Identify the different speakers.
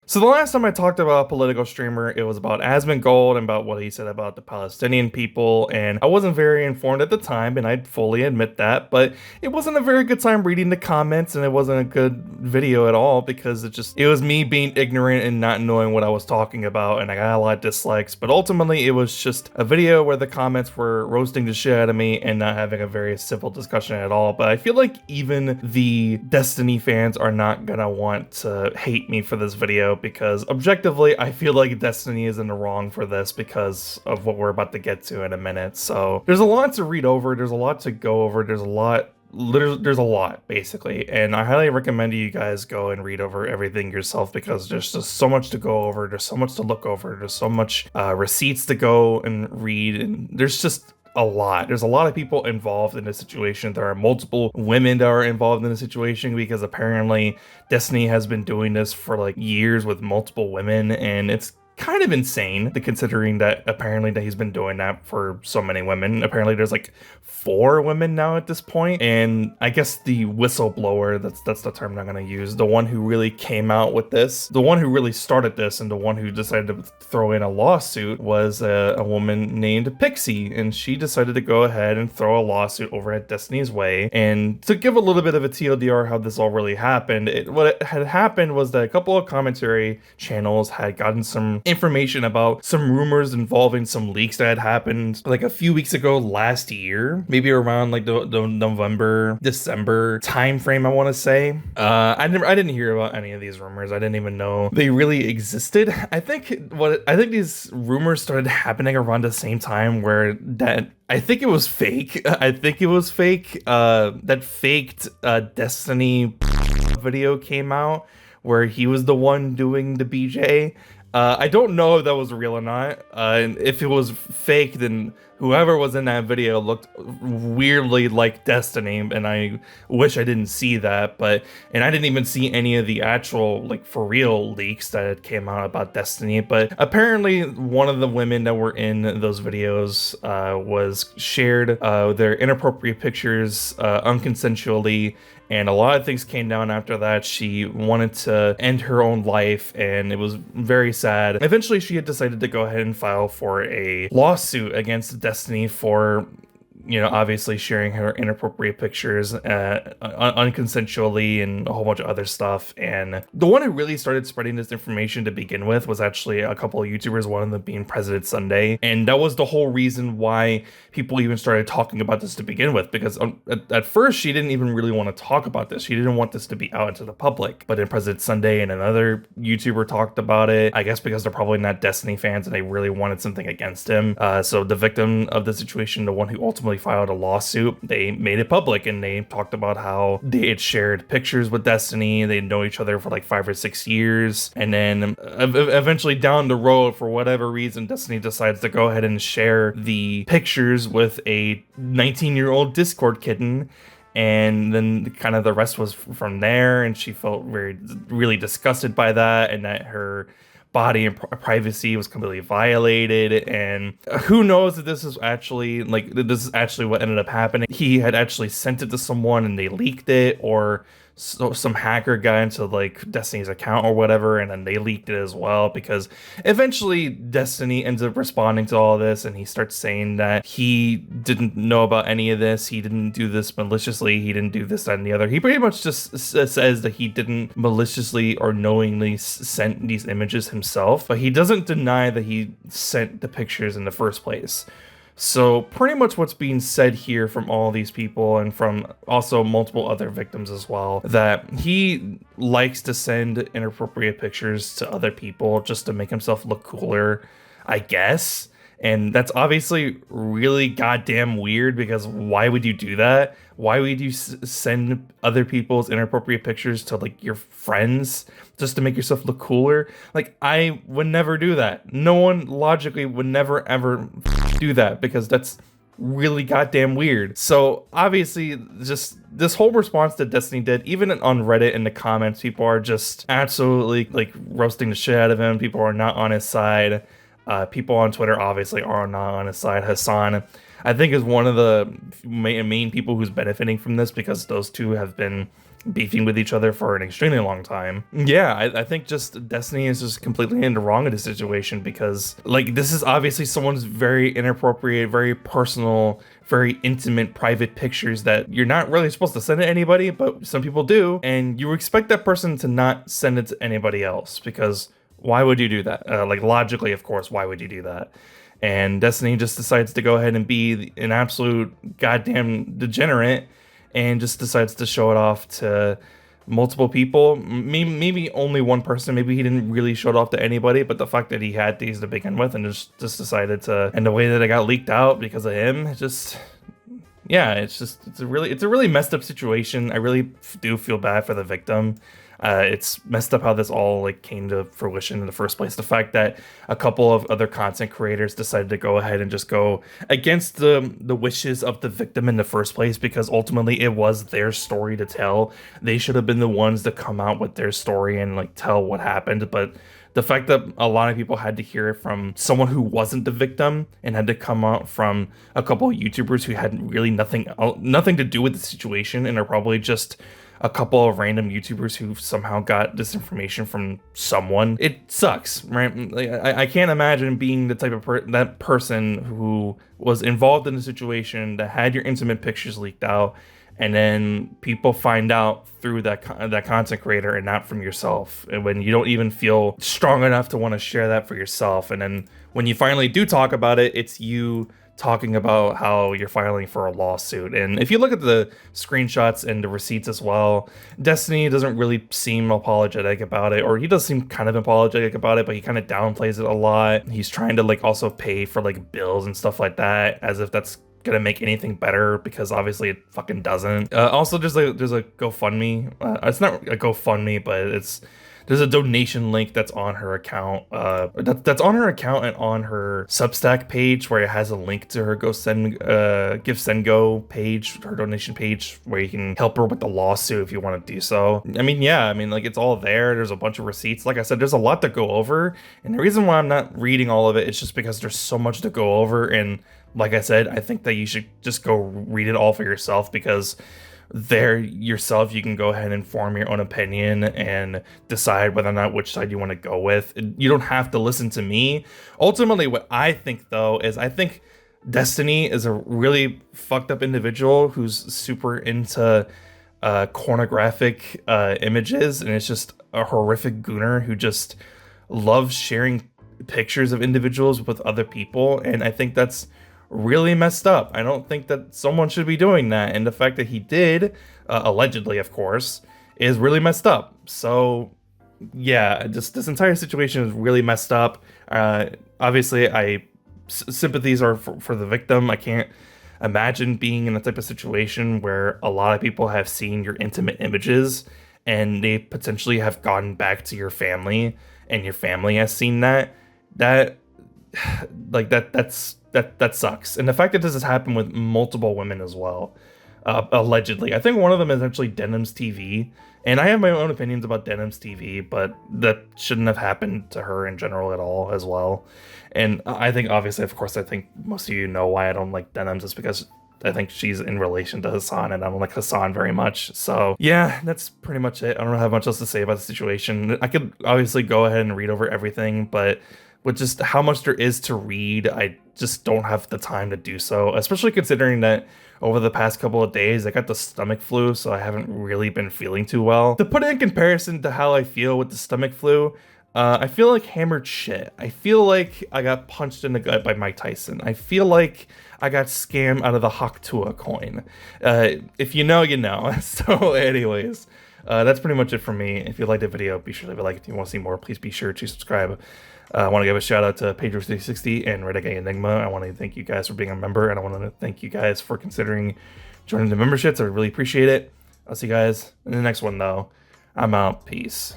Speaker 1: So the last time I talked about a political streamer, it was about Asmongold and about what he said about the Palestinian people, and I wasn't very informed at the time, and I'd fully admit that, but it wasn't a very good time reading the comments, and it wasn't a good video at all, because it was me being ignorant and not knowing what I was talking about, and I got a lot of dislikes, but ultimately it was just a video where the comments were roasting the shit out of me and not having a very civil discussion at all, but I feel like even the Destiny fans are not gonna want to hate me for this video, because objectively, I feel like Destiny is in the wrong for this because of what we're about to get to in a minute. So there's a lot to read over, there's a lot to go over, there's a lot basically, and I highly recommend you guys go and read over everything yourself, because there's just so much to go over, there's so much to look over, there's so much receipts to go and read, and there's just a lot. There's a lot of people involved in this situation. There are multiple women that are involved in the situation, because apparently Destiny has been doing this for like years with multiple women, and it's kind of insane to considering that apparently that he's been doing that for so many women. Apparently there's like 4 women now at this point, and I guess the whistleblower, that's the term I'm gonna use, the one who really came out with this, the one who really started this, and the one who decided to throw in a lawsuit was a woman named Pixie, and she decided to go ahead and throw a lawsuit over at Destiny's Way. And to give a little bit of a TLDR how this all really happened, what had happened was that a couple of commentary channels had gotten some information about some rumors involving some leaks that had happened like a few weeks ago last year, maybe around like the November, December time frame, I want to say. I didn't hear about any of these rumors. I didn't even know they really existed. I think these rumors started happening around the same time where that I think it was fake. That faked Destiny video came out where he was the one doing the BJ. I don't know if that was real or not. And if it was fake, then whoever was in that video looked weirdly like Destiny, and I wish I didn't see that. And I didn't even see any of the actual, like, for real leaks that came out about Destiny. But apparently one of the women that were in those videos was shared their inappropriate pictures unconsensually. And a lot of things came down after that. She wanted to end her own life, and it was very sad. Eventually, she had decided to go ahead and file for a lawsuit against Destiny for, obviously sharing her inappropriate pictures unconsensually and a whole bunch of other stuff. And the one who really started spreading this information to begin with was actually a couple of YouTubers, one of them being President Sunday. And that was the whole reason why people even started talking about this to begin with, because at first she didn't even really want to talk about this. She didn't want this to be out into the public. But then President Sunday and another YouTuber talked about it, I guess because they're probably not Destiny fans and they really wanted something against him. So the victim of the situation, the one who ultimately filed a lawsuit, they made it public, and they talked about how they had shared pictures with Destiny. They know each other for like 5 or 6 years, and then eventually down the road, for whatever reason, Destiny decides to go ahead and share the pictures with a 19-year-old Discord kitten. And then kind of the rest was from there, and she felt really disgusted by that, and that her body and privacy was completely violated. And who knows if this is actually what ended up happening. He had actually sent it to someone and they leaked it, or some hacker got into like Destiny's account or whatever, and then they leaked it as well, because eventually Destiny ends up responding to all this, and he starts saying that he didn't know about any of this, he didn't do this maliciously, he didn't do this, that, and the other. He pretty much just says that he didn't maliciously or knowingly sent these images himself, but he doesn't deny that he sent the pictures in the first place. So pretty much what's being said here from all these people, and from also multiple other victims as well, that he likes to send inappropriate pictures to other people just to make himself look cooler, I guess. And that's obviously really goddamn weird, because why would you do that? Why would you send other people's inappropriate pictures to like your friends just to make yourself look cooler? Like, I would never do that. No one logically would never ever do that, because that's really goddamn weird. So obviously, just this whole response that Destiny did, even on Reddit in the comments, people are just absolutely like roasting the shit out of him. People are not on his side. People on Twitter obviously are not on his side. Hassan, I think, is one of the main people who's benefiting from this, because those two have been beefing with each other for an extremely long time. Yeah, I think just Destiny is just completely in the wrong in this situation, because like this is obviously someone's very inappropriate, very personal, very intimate, private pictures that you're not really supposed to send to anybody, but some people do, and you expect that person to not send it to anybody else, because why would you do that? Like logically, of course, why would you do that? And Destiny just decides to go ahead and be an absolute goddamn degenerate and just decides to show it off to multiple people. Maybe only one person. Maybe he didn't really show it off to anybody, but the fact that he had these to begin with and just decided to, and the way that it got leaked out because of him, it just, yeah, it's a really messed up situation. I really do feel bad for the victim. It's messed up how this all like came to fruition in the first place. The fact that a couple of other content creators decided to go ahead and just go against the wishes of the victim in the first place, because ultimately it was their story to tell. They should have been the ones to come out with their story and like tell what happened. But the fact that a lot of people had to hear it from someone who wasn't the victim and had to come out from a couple of YouTubers who had really nothing to do with the situation and are probably just a couple of random YouTubers who somehow got this information from someone. It sucks, right? Like, I can't imagine being the type of that person who was involved in the situation that had your intimate pictures leaked out, and then people find out through that content creator and not from yourself. And when you don't even feel strong enough to want to share that for yourself, and then when you finally do talk about it, it's you talking about how you're filing for a lawsuit. And if you look at the screenshots and the receipts as well, Destiny doesn't really seem apologetic about it, or he does seem kind of apologetic about it, but he kind of downplays it a lot. He's trying to like also pay for like bills and stuff like that, as if that's gonna make anything better, because obviously it fucking doesn't. Also, there's a GoFundMe. It's not a GoFundMe, but there's a donation link that's on her account. That's on her account and on her Substack page, where it has a link to her GiveSendGo page, her donation page, where you can help her with the lawsuit if you want to do so. I mean, yeah, I mean, like, it's all there. There's a bunch of receipts. Like I said, there's a lot to go over, and the reason why I'm not reading all of it is just because there's so much to go over. And like I said, I think that you should just go read it all for yourself, because there yourself you can go ahead and form your own opinion and decide whether or not which side you want to go with. You don't have to listen to me. Ultimately, what I think though is I think Destiny is a really fucked up individual who's super into pornographic images, and it's just a horrific gooner who just loves sharing pictures of individuals with other people. And I think that's really messed up. I don't think that someone should be doing that, and the fact that he did, allegedly of course, is really messed up. So yeah, just this entire situation is really messed up. Obviously sympathies are for the victim. I can't imagine being in the type of situation where a lot of people have seen your intimate images and they potentially have gone back to your family and your family has seen that sucks. And the fact that this has happened with multiple women as well, allegedly. I think one of them is actually Denim's TV, and I have my own opinions about Denim's TV, but that shouldn't have happened to her in general at all as well. And I think, obviously, of course, I think most of you know why I don't like Denim's, is because I think she's in relation to Hassan, and I don't like Hassan very much. So yeah, that's pretty much it. I don't have much else to say about the situation. I could obviously go ahead and read over everything, but with just how much there is to read, I just don't have the time to do so, especially considering that over the past couple of days, I got the stomach flu, so I haven't really been feeling too well. To put it in comparison to how I feel with the stomach flu, I feel like hammered shit. I feel like I got punched in the gut by Mike Tyson. I feel like I got scammed out of the Haktua coin. If you know, you know. So anyways, that's pretty much it for me. If you liked the video, be sure to leave a like. If you want to see more, please be sure to subscribe. I want to give a shout out to Pedro360 and Renegade Enigma. I want to thank you guys for being a member, and I want to thank you guys for considering joining the memberships. I really appreciate it. I'll see you guys in the next one, though. I'm out. Peace.